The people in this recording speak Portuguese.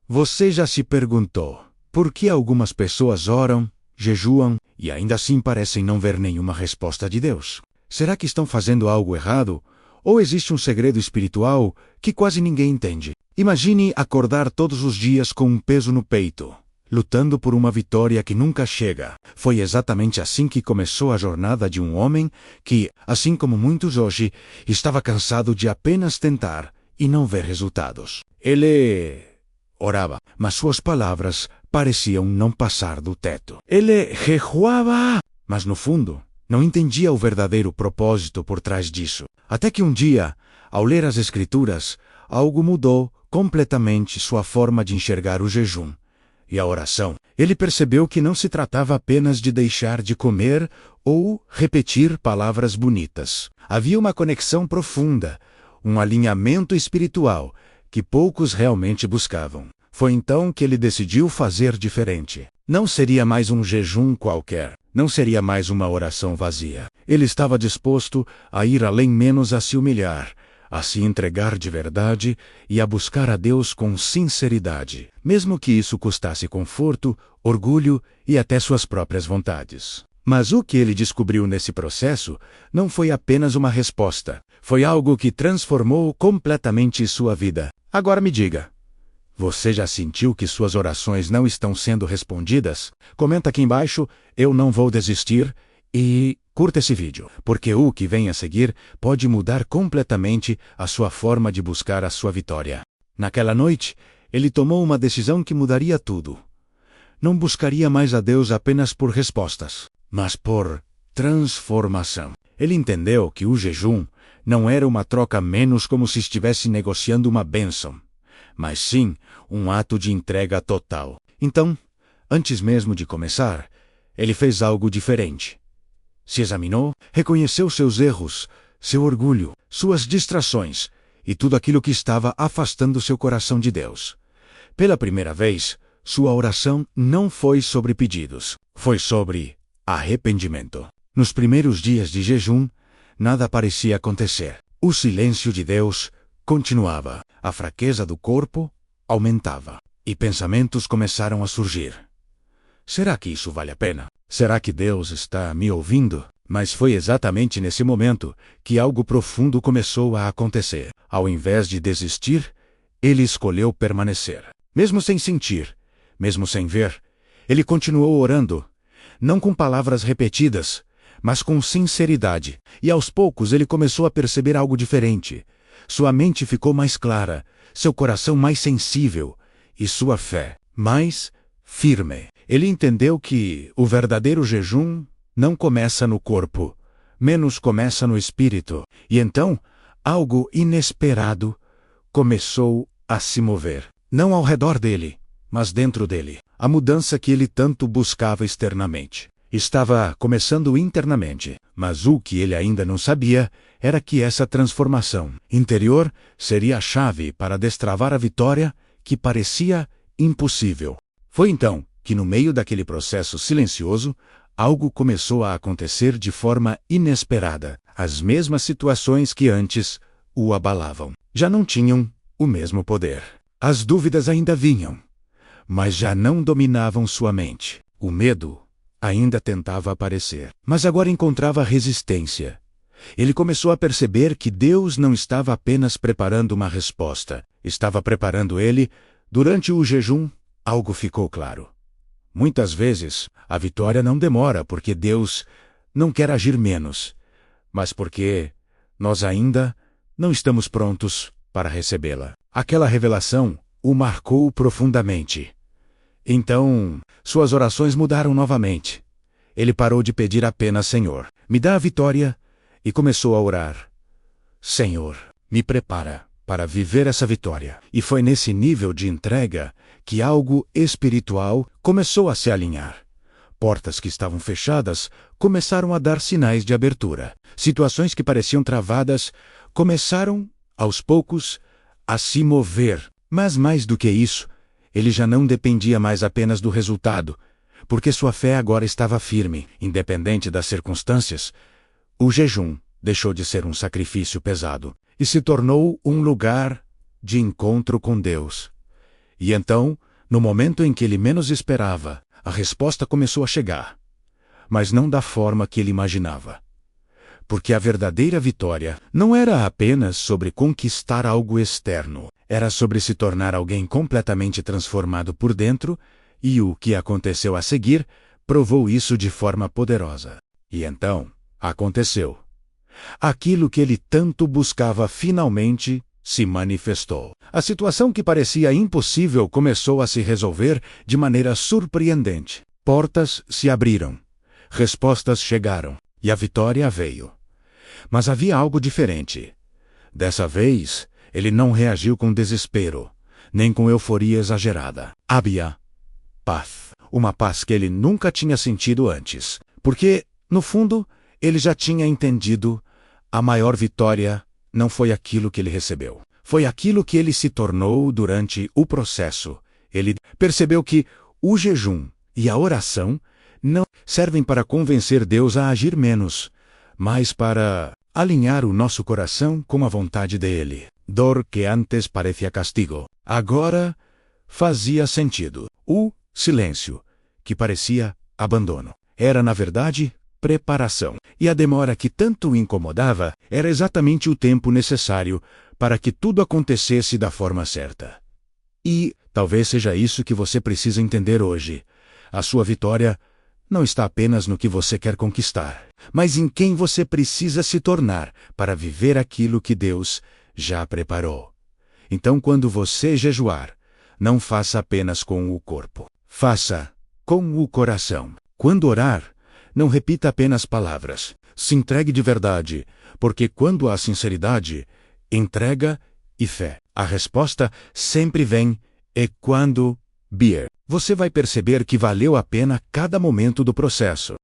Você já se perguntou por que algumas pessoas oram, jejuam e ainda assim parecem não ver nenhuma resposta de Deus? Será que estão fazendo algo errado? Ou existe um segredo espiritual que quase ninguém entende? Imagine acordar todos os dias com um peso no peito, lutando por uma vitória que nunca chega. Foi exatamente assim que começou a jornada de um homem que, assim como muitos hoje, estava cansado de apenas tentar e não ver resultados. Ele orava, mas suas palavras pareciam não passar do teto. Ele jejuava, mas no fundo, não entendia o verdadeiro propósito por trás disso. Até que um dia, ao ler as Escrituras, algo mudou completamente sua forma de enxergar o jejum e a oração. Ele percebeu que não se tratava apenas de deixar de comer ou repetir palavras bonitas. Havia uma conexão profunda, um alinhamento espiritual que poucos realmente buscavam. Foi então que ele decidiu fazer diferente. Não seria mais um jejum qualquer. Não seria mais uma oração vazia. Ele estava disposto a ir além, menos a se humilhar, a se entregar de verdade e a buscar a Deus com sinceridade, mesmo que isso custasse conforto, orgulho e até suas próprias vontades. Mas o que ele descobriu nesse processo não foi apenas uma resposta. Foi algo que transformou completamente sua vida. Agora me diga, você já sentiu que suas orações não estão sendo respondidas? Comenta aqui embaixo, eu não vou desistir, e curta esse vídeo, porque o que vem a seguir pode mudar completamente a sua forma de buscar a sua vitória. Naquela noite, ele tomou uma decisão que mudaria tudo. Não buscaria mais a Deus apenas por respostas, mas por transformação. Ele entendeu que o jejum não era uma troca menos, como se estivesse negociando uma bênção, mas sim um ato de entrega total. Então, antes mesmo de começar, ele fez algo diferente. Se examinou, reconheceu seus erros, seu orgulho, suas distrações e tudo aquilo que estava afastando seu coração de Deus. Pela primeira vez, sua oração não foi sobre pedidos, foi sobre arrependimento. Nos primeiros dias de jejum, nada parecia acontecer. O silêncio de Deus continuava, a fraqueza do corpo aumentava, e pensamentos começaram a surgir. Será que isso vale a pena? Será que Deus está me ouvindo? Mas foi exatamente nesse momento que algo profundo começou a acontecer. Ao invés de desistir, ele escolheu permanecer. Mesmo sem sentir, mesmo sem ver, ele continuou orando, não com palavras repetidas, mas com sinceridade. E aos poucos ele começou a perceber algo diferente. Sua mente ficou mais clara, seu coração mais sensível e sua fé mais firme. Ele entendeu que o verdadeiro jejum não começa no corpo, menos começa no espírito. E então, algo inesperado começou a se mover. Não ao redor dele, mas dentro dele. A mudança que ele tanto buscava externamente estava começando internamente, mas o que ele ainda não sabia era que essa transformação interior seria a chave para destravar a vitória que parecia impossível. Foi então que, no meio daquele processo silencioso, algo começou a acontecer de forma inesperada. As mesmas situações que antes o abalavam já não tinham o mesmo poder. As dúvidas ainda vinham, mas já não dominavam sua mente. O medo ainda tentava aparecer, mas agora encontrava resistência. Ele começou a perceber que Deus não estava apenas preparando uma resposta, estava preparando ele. Durante o jejum, algo ficou claro. Muitas vezes, a vitória não demora porque Deus não quer agir menos, mas porque nós ainda não estamos prontos para recebê-la. Aquela revelação o marcou profundamente. Então, suas orações mudaram novamente. Ele parou de pedir apenas: Senhor, me dá a vitória, e começou a orar: Senhor, me prepara para viver essa vitória. E foi nesse nível de entrega que algo espiritual começou a se alinhar. Portas que estavam fechadas começaram a dar sinais de abertura. Situações que pareciam travadas começaram, aos poucos, a se mover. Mas mais do que isso, ele já não dependia mais apenas do resultado, porque sua fé agora estava firme, independente das circunstâncias. O jejum deixou de ser um sacrifício pesado e se tornou um lugar de encontro com Deus. E então, no momento em que ele menos esperava, a resposta começou a chegar. Mas não da forma que ele imaginava. Porque a verdadeira vitória não era apenas sobre conquistar algo externo, era sobre se tornar alguém completamente transformado por dentro, e o que aconteceu a seguir provou isso de forma poderosa. E então, aconteceu. Aquilo que ele tanto buscava finalmente se manifestou. A situação que parecia impossível começou a se resolver de maneira surpreendente. Portas se abriram, respostas chegaram, e a vitória veio. Mas havia algo diferente. Dessa vez, ele não reagiu com desespero, nem com euforia exagerada. Havia paz. Uma paz que ele nunca tinha sentido antes. Porque, no fundo, ele já tinha entendido: a maior vitória não foi aquilo que ele recebeu. Foi aquilo que ele se tornou durante o processo. Ele percebeu que o jejum e a oração não servem para convencer Deus a agir menos, mas para alinhar o nosso coração com a vontade dele. Dor que antes parecia castigo, agora fazia sentido. O silêncio, que parecia abandono, era na verdade preparação. E a demora que tanto o incomodava era exatamente o tempo necessário para que tudo acontecesse da forma certa. E talvez seja isso que você precisa entender hoje. A sua vitória não está apenas no que você quer conquistar, mas em quem você precisa se tornar para viver aquilo que Deus já preparou. Então, quando você jejuar, não faça apenas com o corpo. Faça com o coração. Quando orar, não repita apenas palavras. Se entregue de verdade, porque quando há sinceridade, entrega e fé, a resposta sempre vem. E quando você vai perceber que valeu a pena cada momento do processo.